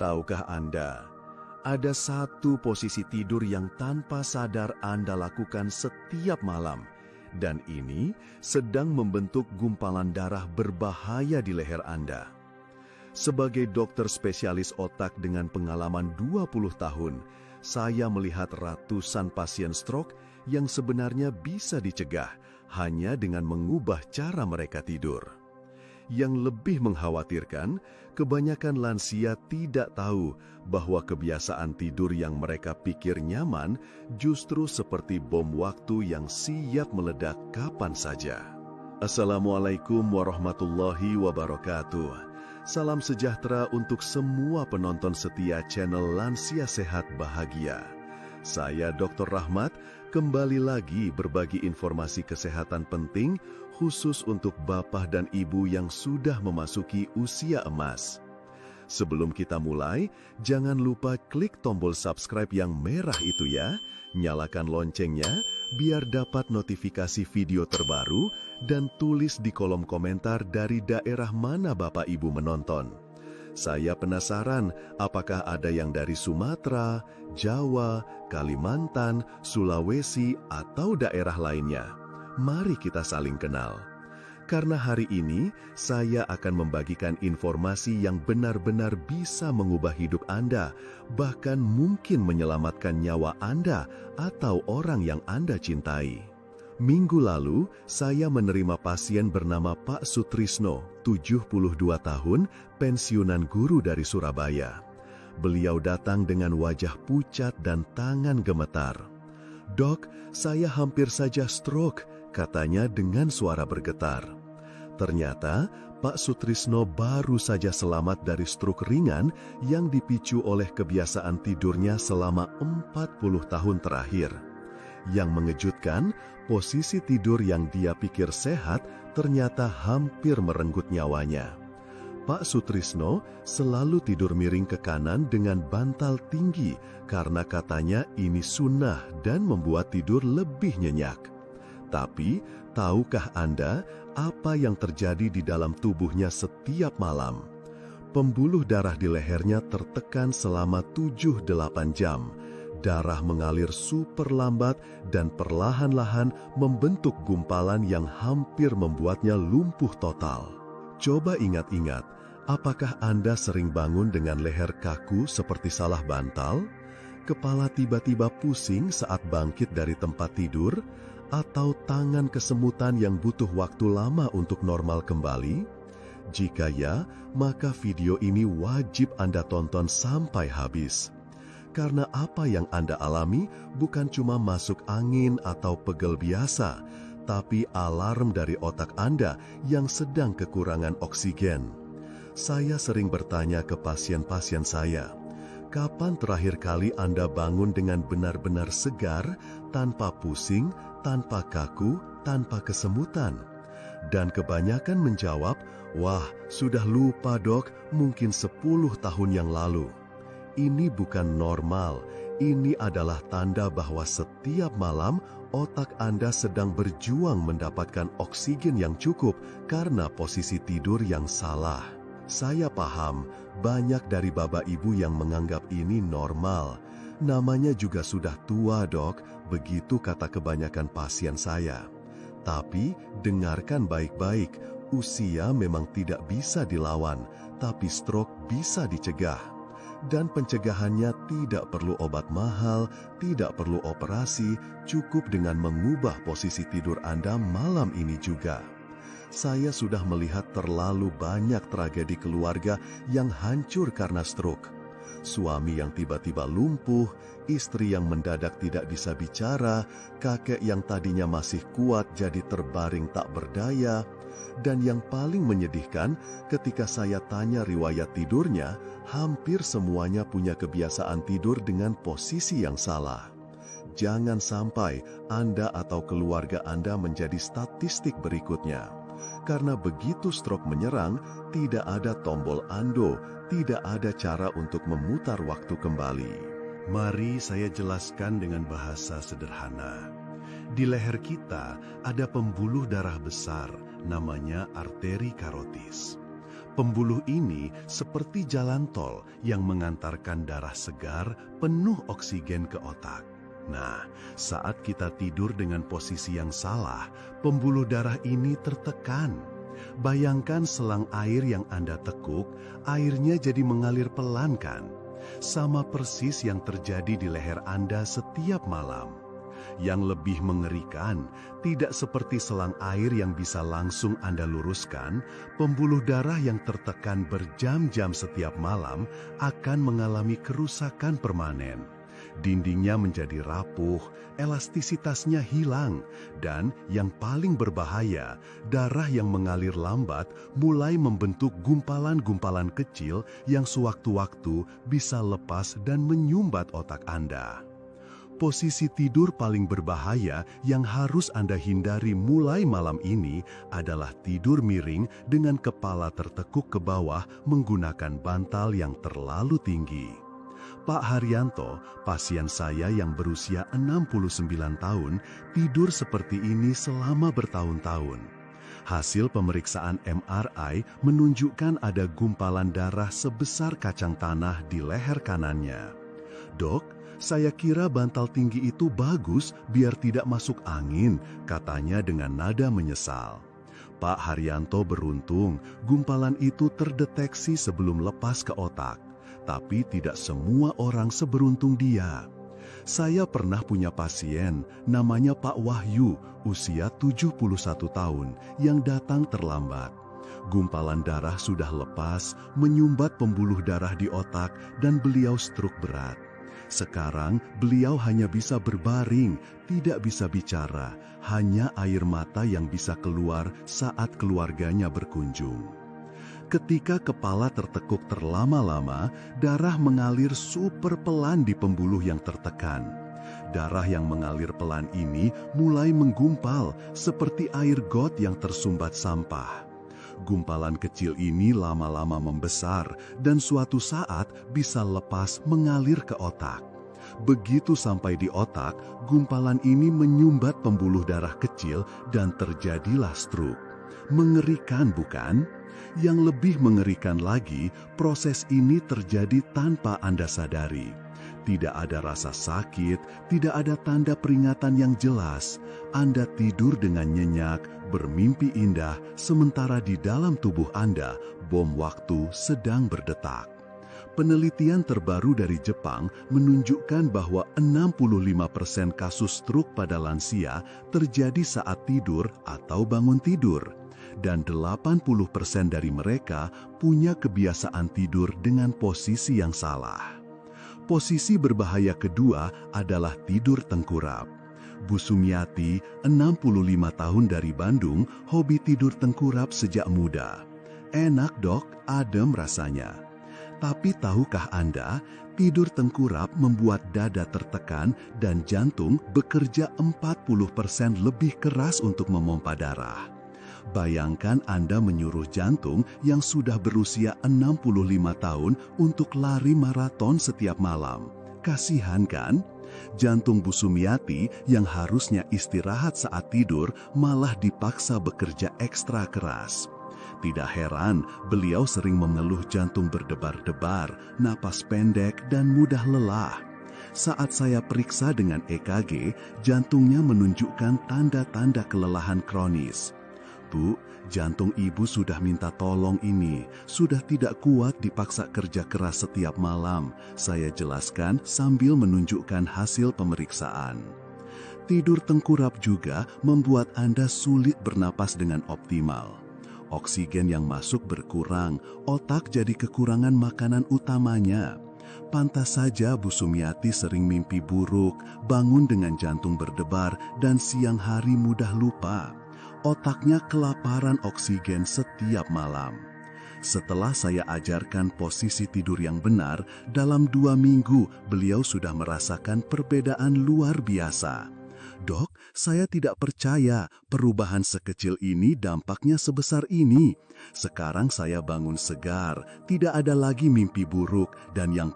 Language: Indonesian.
Tahukah Anda, ada satu posisi tidur yang tanpa sadar Anda lakukan setiap malam, dan ini sedang membentuk gumpalan darah berbahaya di leher Anda. Sebagai dokter spesialis otak dengan pengalaman 20 tahun, saya melihat ratusan pasien stroke yang sebenarnya bisa dicegah hanya dengan mengubah cara mereka tidur. Yang lebih mengkhawatirkan, kebanyakan lansia tidak tahu bahwa kebiasaan tidur yang mereka pikir nyaman justru seperti bom waktu yang siap meledak kapan saja. Assalamualaikum warahmatullahi wabarakatuh. Salam sejahtera untuk semua penonton setia channel Lansia Sehat Bahagia. Saya Dr. Rahmat, kembali lagi berbagi informasi kesehatan penting khusus untuk bapak dan ibu yang sudah memasuki usia emas. Sebelum kita mulai, jangan lupa klik tombol subscribe yang merah itu ya, nyalakan loncengnya biar dapat notifikasi video terbaru dan tulis di kolom komentar dari daerah mana bapak ibu menonton. Saya penasaran apakah ada yang dari Sumatera, Jawa, Kalimantan, Sulawesi, atau daerah lainnya. Mari kita saling kenal. Karena hari ini saya akan membagikan informasi yang benar-benar bisa mengubah hidup Anda, bahkan mungkin menyelamatkan nyawa Anda atau orang yang Anda cintai. Minggu lalu, saya menerima pasien bernama Pak Sutrisno, 72 tahun, pensiunan guru dari Surabaya. Beliau datang dengan wajah pucat dan tangan gemetar. "Dok, saya hampir saja stroke," katanya dengan suara bergetar. Ternyata, Pak Sutrisno baru saja selamat dari stroke ringan yang dipicu oleh kebiasaan tidurnya selama 40 tahun terakhir. Yang mengejutkan, posisi tidur yang dia pikir sehat ternyata hampir merenggut nyawanya. Pak Sutrisno selalu tidur miring ke kanan dengan bantal tinggi karena katanya ini sunnah dan membuat tidur lebih nyenyak. Tapi, tahukah Anda apa yang terjadi di dalam tubuhnya setiap malam? Pembuluh darah di lehernya tertekan selama 7-8 jam. Darah mengalir super lambat dan perlahan-lahan membentuk gumpalan yang hampir membuatnya lumpuh total. Coba ingat-ingat, apakah Anda sering bangun dengan leher kaku seperti salah bantal? Kepala tiba-tiba pusing saat bangkit dari tempat tidur? Atau tangan kesemutan yang butuh waktu lama untuk normal kembali? Jika ya, maka video ini wajib Anda tonton sampai habis. Karena apa yang Anda alami bukan cuma masuk angin atau pegel biasa, tapi alarm dari otak Anda yang sedang kekurangan oksigen. Saya sering bertanya ke pasien-pasien saya, kapan terakhir kali Anda bangun dengan benar-benar segar, tanpa pusing, tanpa kaku, tanpa kesemutan? Dan kebanyakan menjawab, "Wah, sudah lupa dok, mungkin 10 tahun yang lalu." Ini bukan normal, ini adalah tanda bahwa setiap malam otak Anda sedang berjuang mendapatkan oksigen yang cukup karena posisi tidur yang salah. Saya paham, banyak dari bapak ibu yang menganggap ini normal. Namanya juga sudah tua dok, begitu kata kebanyakan pasien saya. Tapi dengarkan baik-baik, usia memang tidak bisa dilawan, tapi stroke bisa dicegah. Dan pencegahannya tidak perlu obat mahal, tidak perlu operasi, cukup dengan mengubah posisi tidur Anda malam ini juga. Saya sudah melihat terlalu banyak tragedi keluarga yang hancur karena stroke. Suami yang tiba-tiba lumpuh, istri yang mendadak tidak bisa bicara, kakek yang tadinya masih kuat jadi terbaring tak berdaya, dan yang paling menyedihkan ketika saya tanya riwayat tidurnya, hampir semuanya punya kebiasaan tidur dengan posisi yang salah. Jangan sampai Anda atau keluarga Anda menjadi statistik berikutnya. Karena begitu stroke menyerang, tidak ada tombol ando, tidak ada cara untuk memutar waktu kembali. Mari saya jelaskan dengan bahasa sederhana. Di leher kita ada pembuluh darah besar, namanya arteri karotis. Pembuluh ini seperti jalan tol yang mengantarkan darah segar penuh oksigen ke otak. Nah, saat kita tidur dengan posisi yang salah, pembuluh darah ini tertekan. Bayangkan selang air yang Anda tekuk, airnya jadi mengalir pelan kan? Sama persis yang terjadi di leher Anda setiap malam. Yang lebih mengerikan, tidak seperti selang air yang bisa langsung Anda luruskan, pembuluh darah yang tertekan berjam-jam setiap malam akan mengalami kerusakan permanen. Dindingnya menjadi rapuh, elastisitasnya hilang, dan yang paling berbahaya, darah yang mengalir lambat mulai membentuk gumpalan-gumpalan kecil yang sewaktu-waktu bisa lepas dan menyumbat otak Anda. Posisi tidur paling berbahaya yang harus Anda hindari mulai malam ini adalah tidur miring dengan kepala tertekuk ke bawah menggunakan bantal yang terlalu tinggi. Pak Haryanto, pasien saya yang berusia 69 tahun, tidur seperti ini selama bertahun-tahun. Hasil pemeriksaan MRI menunjukkan ada gumpalan darah sebesar kacang tanah di leher kanannya. "Dok, saya kira bantal tinggi itu bagus biar tidak masuk angin," katanya dengan nada menyesal. Pak Haryanto beruntung gumpalan itu terdeteksi sebelum lepas ke otak. Tapi tidak semua orang seberuntung dia. Saya pernah punya pasien, namanya Pak Wahyu, usia 71 tahun, yang datang terlambat. Gumpalan darah sudah lepas, menyumbat pembuluh darah di otak, dan beliau stroke berat. Sekarang beliau hanya bisa berbaring, tidak bisa bicara, hanya air mata yang bisa keluar saat keluarganya berkunjung. Ketika kepala tertekuk terlama-lama, darah mengalir super pelan di pembuluh yang tertekan. Darah yang mengalir pelan ini mulai menggumpal seperti air got yang tersumbat sampah. Gumpalan kecil ini lama-lama membesar dan suatu saat bisa lepas mengalir ke otak. Begitu sampai di otak, gumpalan ini menyumbat pembuluh darah kecil dan terjadilah stroke. Mengerikan bukan? Yang lebih mengerikan lagi, proses ini terjadi tanpa Anda sadari. Tidak ada rasa sakit, tidak ada tanda peringatan yang jelas. Anda tidur dengan nyenyak, bermimpi indah, sementara di dalam tubuh Anda, bom waktu sedang berdetak. Penelitian terbaru dari Jepang menunjukkan bahwa 65% kasus stroke pada lansia terjadi saat tidur atau bangun tidur. Dan 80% dari mereka punya kebiasaan tidur dengan posisi yang salah. Posisi berbahaya kedua adalah tidur tengkurap. Bu Sumiati, 65 tahun dari Bandung, hobi tidur tengkurap sejak muda. "Enak dok, adem rasanya." Tapi tahukah Anda, tidur tengkurap membuat dada tertekan dan jantung bekerja 40% lebih keras untuk memompa darah. Bayangkan Anda menyuruh jantung yang sudah berusia 65 tahun untuk lari maraton setiap malam. Kasihan kan? Jantung Bu Sumiati yang harusnya istirahat saat tidur malah dipaksa bekerja ekstra keras. Tidak heran beliau sering mengeluh jantung berdebar-debar, napas pendek, dan mudah lelah. Saat saya periksa dengan EKG, jantungnya menunjukkan tanda-tanda kelelahan kronis. "Bu, jantung ibu sudah minta tolong ini, sudah tidak kuat dipaksa kerja keras setiap malam," saya jelaskan sambil menunjukkan hasil pemeriksaan. Tidur tengkurap juga membuat Anda sulit bernapas dengan optimal. Oksigen yang masuk berkurang, otak jadi kekurangan makanan utamanya. Pantas saja Bu Sumiati sering mimpi buruk, bangun dengan jantung berdebar, dan siang hari mudah lupa. Otaknya kelaparan oksigen setiap malam. Setelah saya ajarkan posisi tidur yang benar, dalam 2 minggu beliau sudah merasakan perbedaan luar biasa. "Dok, saya tidak percaya perubahan sekecil ini dampaknya sebesar ini. Sekarang saya bangun segar, tidak ada lagi mimpi buruk, dan yang